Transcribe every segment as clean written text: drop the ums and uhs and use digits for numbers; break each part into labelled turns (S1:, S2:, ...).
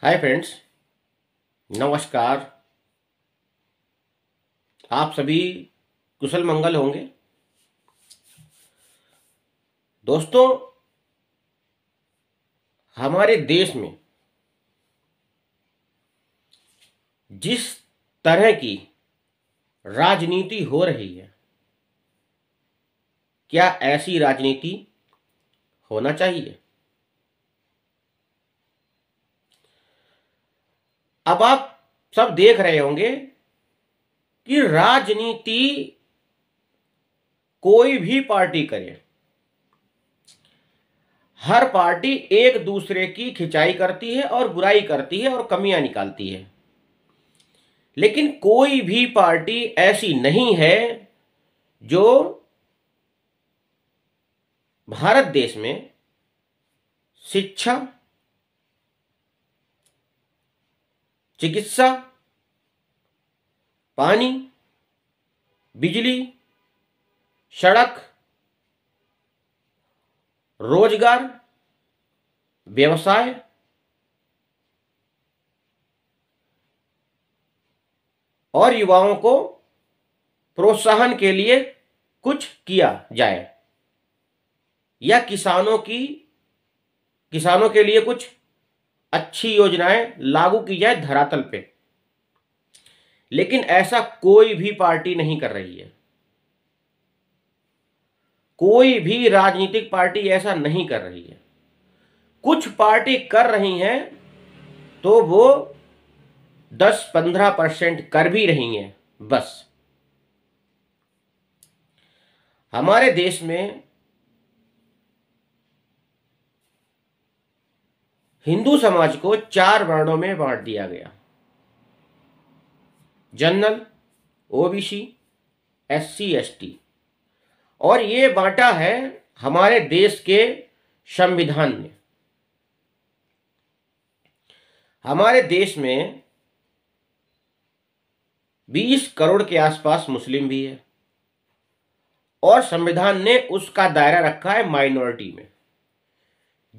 S1: Hi friends, नमस्कार। आप सभी कुशल मंगल होंगे। दोस्तों, हमारे देश में जिस तरह की राजनीति हो रही है, क्या ऐसी राजनीति होना चाहिए? अब आप सब देख रहे होंगे कि राजनीति कोई भी पार्टी करे, हर पार्टी एक दूसरे की खिंचाई करती है और बुराई करती है और कमियां निकालती है। लेकिन कोई भी पार्टी ऐसी नहीं है जो भारत देश में शिक्षा, चिकित्सा, पानी, बिजली, सड़क, रोजगार, व्यवसाय और युवाओं को प्रोत्साहन के लिए कुछ किया जाए, या किसानों के लिए कुछ अच्छी योजनाएं लागू की जाए धरातल पे। लेकिन ऐसा कोई भी पार्टी नहीं कर रही है। कोई भी राजनीतिक पार्टी ऐसा नहीं कर रही है। कुछ पार्टी कर रही हैं तो वो 10-15% कर भी रही हैं बस। हमारे देश में हिंदू समाज को 4 वर्णों में बांट दिया गया: जनरल, ओबीसी, एससी, एसटी। और ये बांटा है हमारे देश के संविधान में। हमारे देश में 20 करोड़ के आसपास मुस्लिम भी है और संविधान ने उसका दायरा रखा है माइनॉरिटी में,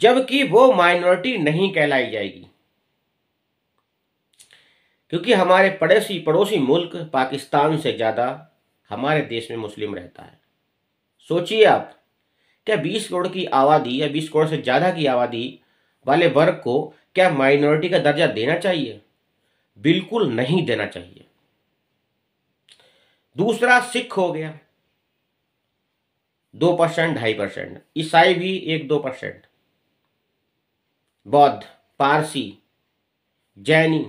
S1: जबकि वो माइनॉरिटी नहीं कहलाई जाएगी, क्योंकि हमारे पड़ोसी मुल्क पाकिस्तान से ज़्यादा हमारे देश में मुस्लिम रहता है। सोचिए आप, क्या 20 करोड़ की आबादी या 20 करोड़ से ज़्यादा की आबादी वाले वर्ग को क्या माइनॉरिटी का दर्जा देना चाहिए? बिल्कुल नहीं देना चाहिए। दूसरा, सिख हो गया 2%, 2.5%। ईसाई भी 1-2%। बौद्ध, पारसी, जैनी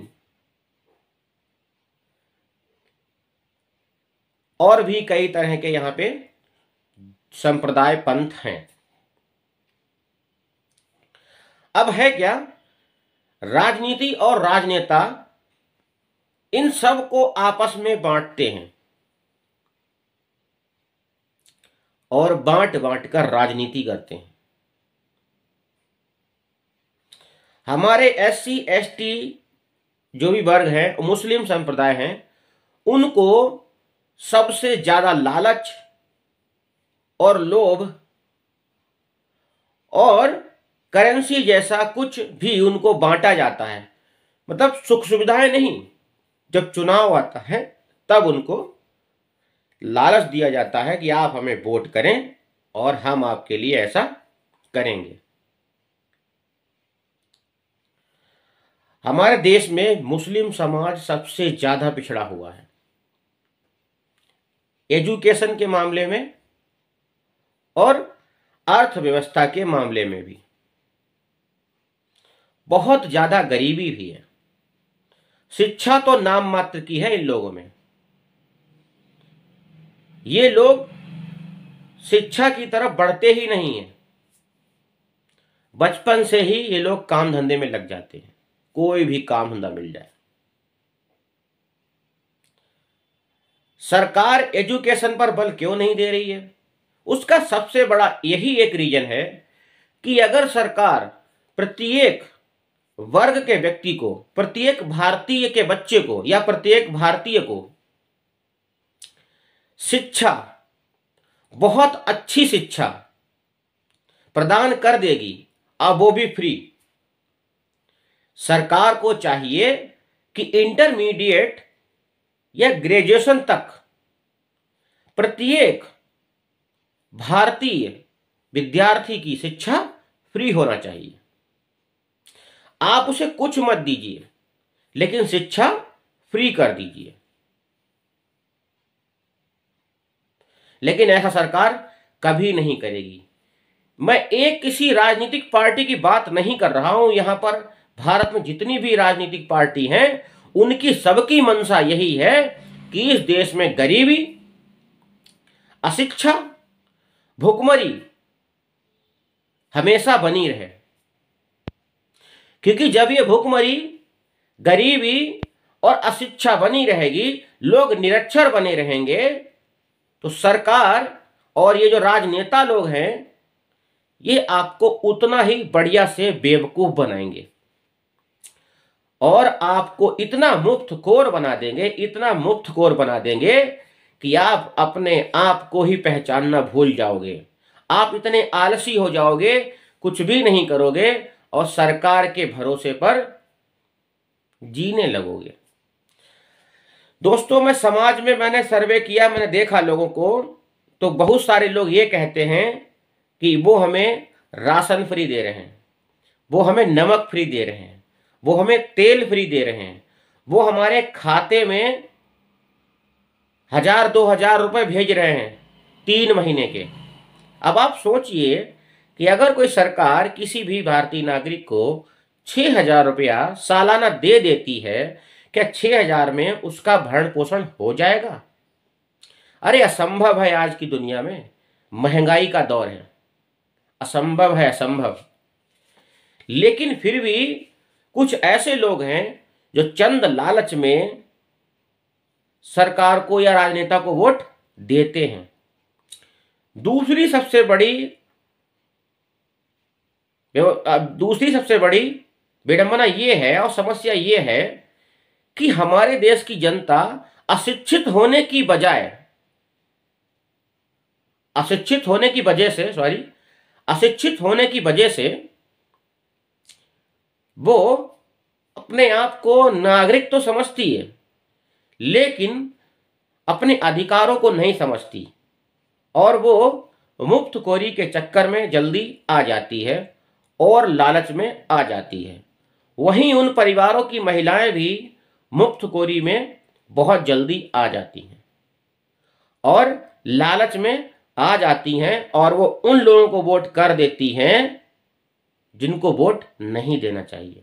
S1: और भी कई तरह के यहाँ पे संप्रदाय, पंथ हैं। अब है क्या, राजनीति और राजनेता इन सब को आपस में बांटते हैं और बांट बांट कर राजनीति करते हैं। हमारे एससी, एसटी जो भी वर्ग हैं, मुस्लिम संप्रदाय हैं, उनको सबसे ज्यादा लालच और लोभ और करेंसी जैसा कुछ भी उनको बांटा जाता है। मतलब सुख सुविधाएं नहीं, जब चुनाव आता है तब उनको लालच दिया जाता है कि आप हमें वोट करें और हम आपके लिए ऐसा करेंगे। हमारे देश में मुस्लिम समाज सबसे ज्यादा पिछड़ा हुआ है, एजुकेशन के मामले में और अर्थव्यवस्था के मामले में भी। बहुत ज्यादा गरीबी भी है। शिक्षा तो नाम मात्र की है इन लोगों में। ये लोग शिक्षा की तरफ बढ़ते ही नहीं है। बचपन से ही ये लोग काम धंधे में लग जाते हैं, कोई भी काम धंधा मिल जाए। सरकार एजुकेशन पर बल क्यों नहीं दे रही है? उसका सबसे बड़ा यही एक रीजन है कि अगर सरकार प्रत्येक वर्ग के व्यक्ति को, प्रत्येक भारतीय के बच्चे को या प्रत्येक भारतीय को शिक्षा, बहुत अच्छी शिक्षा प्रदान कर देगी, अब वो भी फ्री, सरकार को चाहिए कि इंटरमीडिएट या ग्रेजुएशन तक प्रत्येक भारतीय विद्यार्थी की शिक्षा फ्री होना चाहिए। आप उसे कुछ मत दीजिए, लेकिन शिक्षा फ्री कर दीजिए। लेकिन ऐसा सरकार कभी नहीं करेगी। मैं एक किसी राजनीतिक पार्टी की बात नहीं कर रहा हूं। यहां पर भारत में जितनी भी राजनीतिक पार्टी हैं, उनकी सबकी मंशा यही है कि इस देश में गरीबी, अशिक्षा, भुखमरी हमेशा बनी रहे। क्योंकि जब ये भुखमरी, गरीबी और अशिक्षा बनी रहेगी, लोग निरक्षर बने रहेंगे, तो सरकार और ये जो राजनेता लोग हैं, ये आपको उतना ही बढ़िया से बेवकूफ बनाएंगे और आपको इतना मुफ्तखोर बना देंगे, इतना मुफ्तखोर बना देंगे कि आप अपने आप को ही पहचानना भूल जाओगे। आप इतने आलसी हो जाओगे, कुछ भी नहीं करोगे और सरकार के भरोसे पर जीने लगोगे। दोस्तों, मैं समाज में मैंने सर्वे किया, मैंने देखा लोगों को, तो बहुत सारे लोग ये कहते हैं कि वो हमें राशन फ्री दे रहे हैं, वो हमें नमक फ्री दे रहे हैं, वो हमें तेल फ्री दे रहे हैं, वो हमारे खाते में 1000-2000 रुपए भेज रहे हैं 3 महीने के। अब आप सोचिए कि अगर कोई सरकार किसी भी भारतीय नागरिक को 6000 रुपया सालाना दे देती है, क्या 6000 में उसका भरण पोषण हो जाएगा? अरे असंभव है। आज की दुनिया में महंगाई का दौर है, असंभव है, असंभव। लेकिन फिर भी कुछ ऐसे लोग हैं जो चंद लालच में सरकार को या राजनेता को वोट देते हैं। दूसरी सबसे बड़ी विडंबना ये है और समस्या ये है कि हमारे देश की जनता अशिक्षित होने की वजह से वो अपने आप को नागरिक तो समझती है, लेकिन अपने अधिकारों को नहीं समझती और वो मुफ्तखोरी के चक्कर में जल्दी आ जाती है और लालच में आ जाती है। वहीं उन परिवारों की महिलाएं भी मुफ्तखोरी में बहुत जल्दी आ जाती हैं और लालच में आ जाती हैं और वो उन लोगों को वोट कर देती हैं जिनको वोट नहीं देना चाहिए।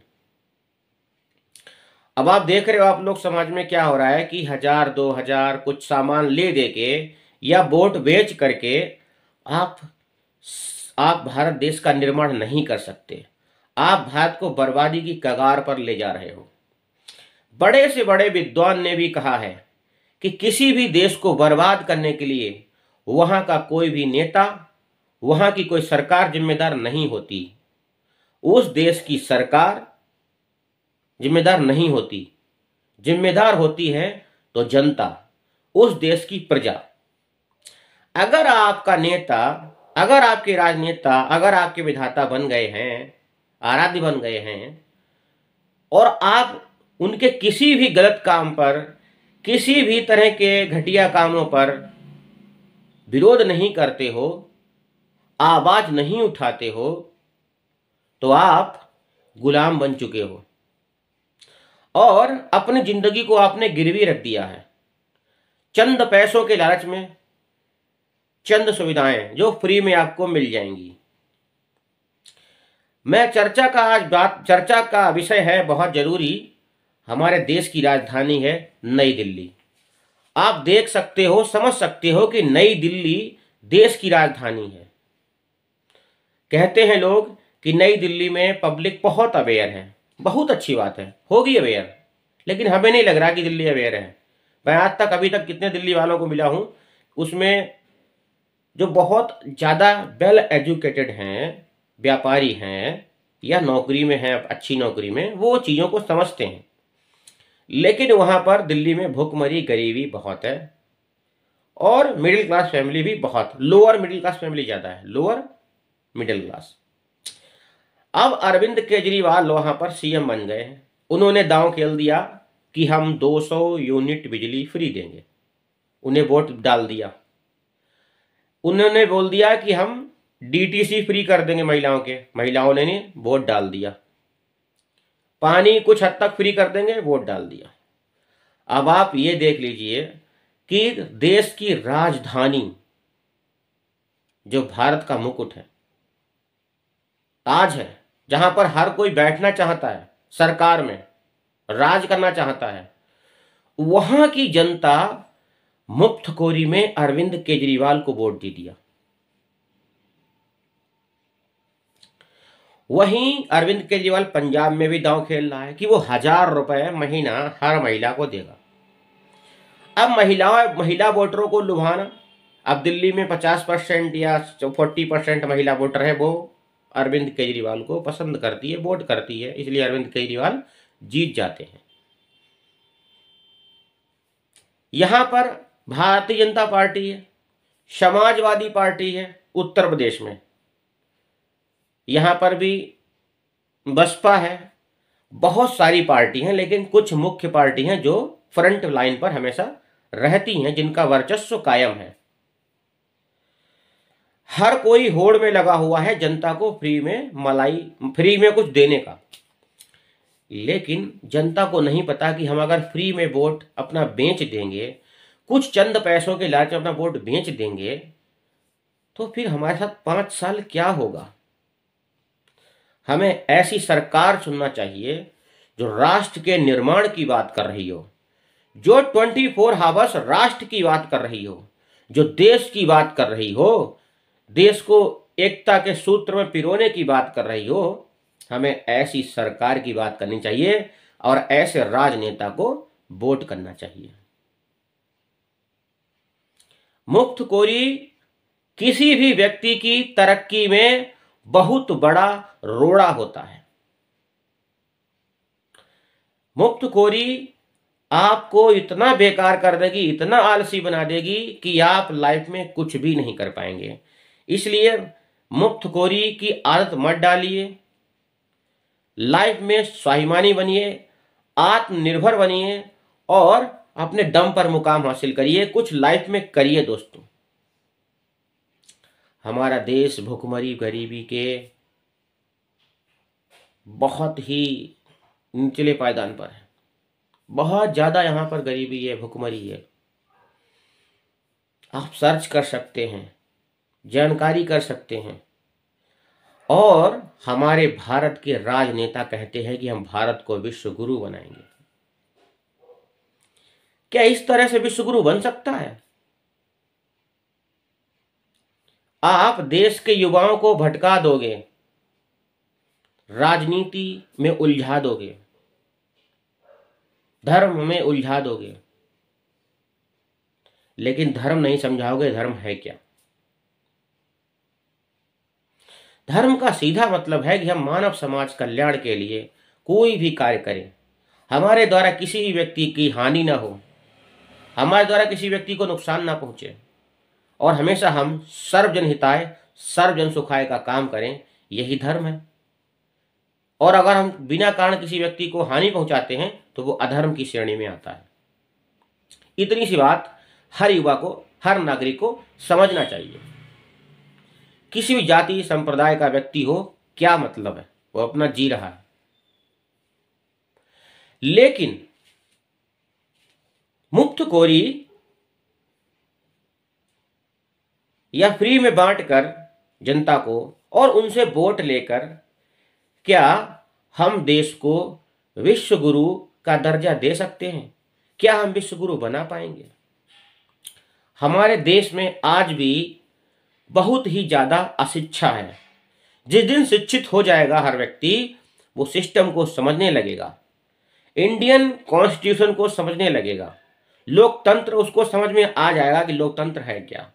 S1: अब आप देख रहे हो, आप लोग समाज में क्या हो रहा है कि 1000-2000 कुछ सामान ले दे के या वोट बेच करके आप भारत देश का निर्माण नहीं कर सकते। आप भारत को बर्बादी की कगार पर ले जा रहे हो। बड़े से बड़े विद्वान ने भी कहा है कि किसी भी देश को बर्बाद करने के लिए वहां का कोई भी नेता, वहां की कोई सरकार जिम्मेदार नहीं होती। उस देश की सरकार जिम्मेदार नहीं होती, जिम्मेदार होती है तो जनता, उस देश की प्रजा। अगर आपका नेता, अगर आपके राजनेता, अगर आपके विधाता बन गए हैं, आराध्य बन गए हैं और आप उनके किसी भी गलत काम पर, किसी भी तरह के घटिया कामों पर विरोध नहीं करते हो, आवाज नहीं उठाते हो, तो आप गुलाम बन चुके हो और अपनी जिंदगी को आपने गिरवी रख दिया है चंद पैसों के लालच में, चंद सुविधाएं जो फ्री में आपको मिल जाएंगी। मैं चर्चा का विषय है बहुत जरूरी। हमारे देश की राजधानी है नई दिल्ली। आप देख सकते हो, समझ सकते हो कि नई दिल्ली देश की राजधानी है। कहते हैं लोग कि नई दिल्ली में पब्लिक बहुत अवेयर है। बहुत अच्छी बात है, होगी अवेयर, लेकिन हमें नहीं लग रहा कि दिल्ली अवेयर है। मैं आज तक, अभी तक कितने दिल्ली वालों को मिला हूं, उसमें जो बहुत ज़्यादा वेल एजुकेटेड हैं, व्यापारी हैं या नौकरी में हैं, अच्छी नौकरी में, वो चीज़ों को समझते हैं। लेकिन वहाँ पर दिल्ली में भुखमरी, गरीबी बहुत है और मिडिल क्लास फैमिली भी बहुत, लोअर मिडिल क्लास फैमिली ज़्यादा है, लोअर मिडिल क्लास। अब अरविंद केजरीवाल वहां पर सीएम बन गए हैं। उन्होंने दांव खेल दिया कि हम 200 यूनिट बिजली फ्री देंगे। उन्हें वोट डाल दिया। उन्होंने बोल दिया कि हम डीटीसी फ्री कर देंगे महिलाओं के। महिलाओं ने वोट डाल दिया। पानी कुछ हद तक फ्री कर देंगे, वोट डाल दिया। अब आप ये देख लीजिए कि देश की राजधानी जो भारत का मुकुट है, ताज है, जहां पर हर कोई बैठना चाहता है, सरकार में राज करना चाहता है, वहां की जनता मुफ्तखोरी में अरविंद केजरीवाल को वोट दे दिया। वहीं अरविंद केजरीवाल पंजाब में भी दांव खेल रहा है कि वो 1,000 रुपए महीना हर महिला को देगा। अब महिला वोटरों को लुभाना। अब दिल्ली में 50% या 40% महिला वोटर है, वो अरविंद केजरीवाल को पसंद करती है, वोट करती है, इसलिए अरविंद केजरीवाल जीत जाते हैं। यहां पर भारतीय जनता पार्टी है, समाजवादी पार्टी है उत्तर प्रदेश में, यहां पर भी बसपा है, बहुत सारी पार्टी हैं, लेकिन कुछ मुख्य पार्टी हैं जो फ्रंट लाइन पर हमेशा रहती हैं, जिनका वर्चस्व कायम है। हर कोई होड़ में लगा हुआ है जनता को फ्री में कुछ देने का, लेकिन जनता को नहीं पता कि हम अगर फ्री में वोट अपना बेच देंगे, कुछ चंद पैसों के लालच में अपना वोट बेच देंगे, तो फिर हमारे साथ 5 साल क्या होगा। हमें ऐसी सरकार चुनना चाहिए जो राष्ट्र के निर्माण की बात कर रही हो, जो 24 हावर्स राष्ट्र की बात कर रही हो, जो देश की बात कर रही हो, देश को एकता के सूत्र में पिरोने की बात कर रही हो। हमें ऐसी सरकार की बात करनी चाहिए और ऐसे राजनेता को वोट करना चाहिए। मुफ्तखोरी किसी भी व्यक्ति की तरक्की में बहुत बड़ा रोड़ा होता है। मुफ्तखोरी आपको इतना बेकार कर देगी, इतना आलसी बना देगी कि आप लाइफ में कुछ भी नहीं कर पाएंगे। इसलिए मुफ्तखोरी की आदत मत डालिए। लाइफ में स्वाभिमानी बनिए, आत्मनिर्भर बनिए और अपने दम पर मुकाम हासिल करिए, कुछ लाइफ में करिए। दोस्तों, हमारा देश भुखमरी गरीबी के बहुत ही निचले पायदान पर है। बहुत ज्यादा यहां पर गरीबी है, भुखमरी है। आप सर्च कर सकते हैं, जानकारी कर सकते हैं। और हमारे भारत के राजनेता कहते हैं कि हम भारत को विश्व गुरु बनाएंगे। क्या इस तरह से विश्व गुरु बन सकता है? आप देश के युवाओं को भटका दोगे, राजनीति में उलझा दोगे, धर्म में उलझा दोगे, लेकिन धर्म नहीं समझाओगे धर्म है क्या। धर्म का सीधा मतलब है कि हम मानव समाज कल्याण के लिए कोई भी कार्य करें, हमारे द्वारा किसी भी व्यक्ति की हानि ना हो, हमारे द्वारा किसी व्यक्ति को नुकसान ना पहुंचे, और हमेशा हम सर्वजन हिताय सर्वजन सुखाय का काम करें। यही धर्म है। और अगर हम बिना कारण किसी व्यक्ति को हानि पहुंचाते हैं तो वो अधर्म की श्रेणी में आता है। इतनी सी बात हर युवा को, हर नागरिक को समझना चाहिए। किसी भी जाति संप्रदाय का व्यक्ति हो, क्या मतलब है, वो अपना जी रहा है, लेकिन मुफ्तखोरी या फ्री में बांटकर जनता को और उनसे वोट लेकर क्या हम देश को विश्व गुरु का दर्जा दे सकते हैं? क्या हम विश्व गुरु बना पाएंगे? हमारे देश में आज भी बहुत ही ज्यादा अशिक्षा है। जिस दिन शिक्षित हो जाएगा हर व्यक्ति, वो सिस्टम को समझने लगेगा, इंडियन कॉन्स्टिट्यूशन को समझने लगेगा, लोकतंत्र उसको समझ में आ जाएगा कि लोकतंत्र है क्या।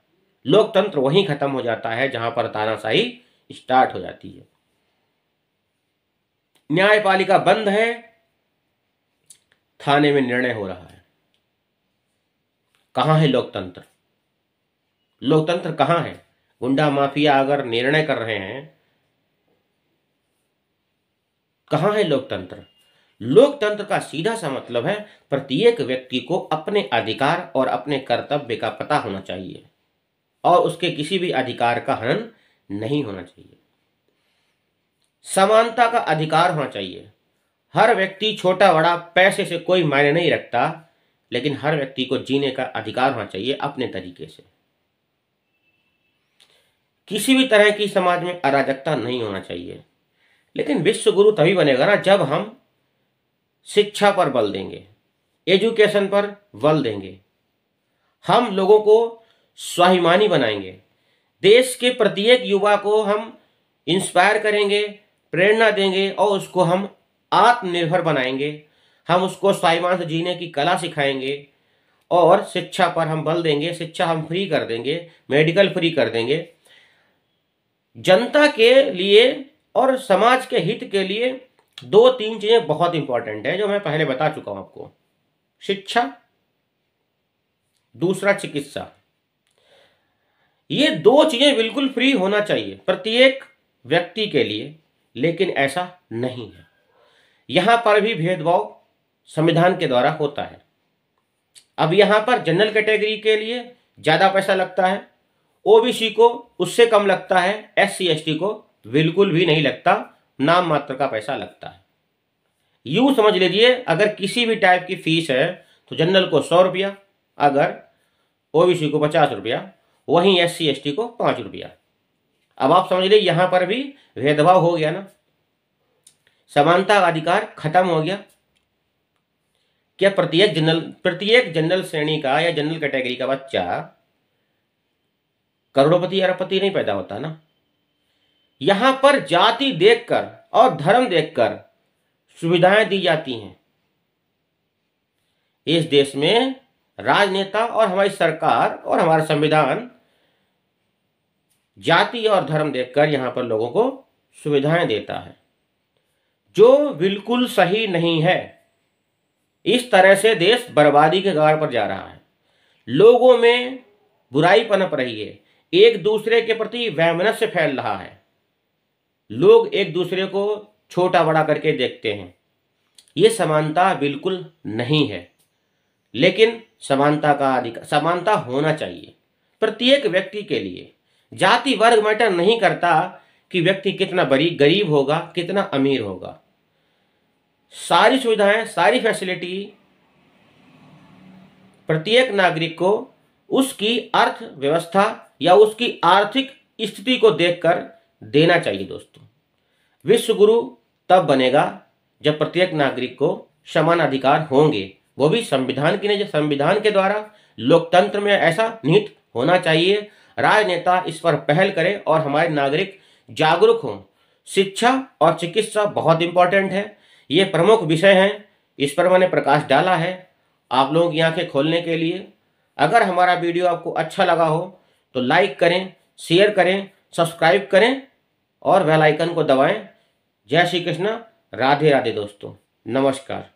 S1: लोकतंत्र वहीं खत्म हो जाता है जहां पर तानाशाही स्टार्ट हो जाती है। न्यायपालिका बंद है, थाने में निर्णय हो रहा है। कहां है लोकतंत्र? लोकतंत्र कहां है? गुंडा माफिया अगर निर्णय कर रहे हैं कहाँ है लोकतंत्र? लोकतंत्र का सीधा सा मतलब है प्रत्येक व्यक्ति को अपने अधिकार और अपने कर्तव्य का पता होना चाहिए और उसके किसी भी अधिकार का हनन नहीं होना चाहिए। समानता का अधिकार होना चाहिए। हर व्यक्ति छोटा बड़ा पैसे से कोई मायने नहीं रखता, लेकिन हर व्यक्ति को जीने का अधिकार होना चाहिए अपने तरीके से। किसी भी तरह की समाज में अराजकता नहीं होना चाहिए। लेकिन विश्व गुरु तभी बनेगा ना जब हम शिक्षा पर बल देंगे, एजुकेशन पर बल देंगे, हम लोगों को स्वाभिमानी बनाएंगे, देश के प्रत्येक युवा को हम इंस्पायर करेंगे, प्रेरणा देंगे और उसको हम आत्मनिर्भर बनाएंगे। हम उसको स्वाभिमान से जीने की कला सिखाएंगे और शिक्षा पर हम बल देंगे। शिक्षा हम फ्री कर देंगे, मेडिकल फ्री कर देंगे। जनता के लिए और समाज के हित के लिए 2-3 चीजें बहुत इंपॉर्टेंट है जो मैं पहले बता चुका हूं आपको। शिक्षा, दूसरा चिकित्सा। ये 2 चीजें बिल्कुल फ्री होना चाहिए प्रत्येक व्यक्ति के लिए, लेकिन ऐसा नहीं है। यहां पर भी भेदभाव संविधान के द्वारा होता है। अब यहां पर जनरल कैटेगरी के लिए ज्यादा पैसा लगता है, ओबीसी को उससे कम लगता है, एससी एसटी को बिल्कुल भी नहीं लगता, नाम मात्र का पैसा लगता है। यूं समझ लीजिए अगर किसी भी टाइप की फीस है तो जनरल को 100 रुपया, अगर ओबीसी को 50 रुपया, वहीं एससी एसटी को 5 रुपया। अब आप समझ लीजिए यहां पर भी भेदभाव हो गया ना, समानता का अधिकार खत्म हो गया। क्या प्रत्येक जनरल श्रेणी का या जनरल कैटेगरी का बच्चा करोड़पति अरबपति नहीं पैदा होता ना। यहां पर जाति देखकर और धर्म देखकर सुविधाएं दी जाती हैं। इस देश में राजनेता और हमारी सरकार और हमारा संविधान जाति और धर्म देखकर यहां पर लोगों को सुविधाएं देता है, जो बिल्कुल सही नहीं है। इस तरह से देश बर्बादी के कगार पर जा रहा है। लोगों में बुराई पनप रही है, एक दूसरे के प्रति वैमनस्य फैल रहा है, लोग एक दूसरे को छोटा बड़ा करके देखते हैं। ये समानता बिल्कुल नहीं है, लेकिन समानता का अधिकार, समानता होना चाहिए प्रत्येक व्यक्ति के लिए। जाति वर्ग मैटर नहीं करता कि व्यक्ति कितना गरीब होगा, कितना अमीर होगा। सारी सुविधाएं, सारी फैसिलिटी प्रत्येक नागरिक को उसकी अर्थव्यवस्था या उसकी आर्थिक स्थिति को देखकर देना चाहिए। दोस्तों, विश्व गुरु तब बनेगा जब प्रत्येक नागरिक को समान अधिकार होंगे, वो भी संविधान की, संविधान के द्वारा। लोकतंत्र में ऐसा निहित होना चाहिए। राजनेता इस पर पहल करें और हमारे नागरिक जागरूक हों। शिक्षा और चिकित्सा बहुत इंपॉर्टेंट है, ये प्रमुख विषय हैं, इस पर मैंने प्रकाश डाला है आप लोगों की आंखें खोलने के लिए। अगर हमारा वीडियो आपको अच्छा लगा हो तो लाइक करें, शेयर करें, सब्सक्राइब करें और बेल आइकन को दबाएं। जय श्री कृष्ण, राधे राधे दोस्तों, नमस्कार।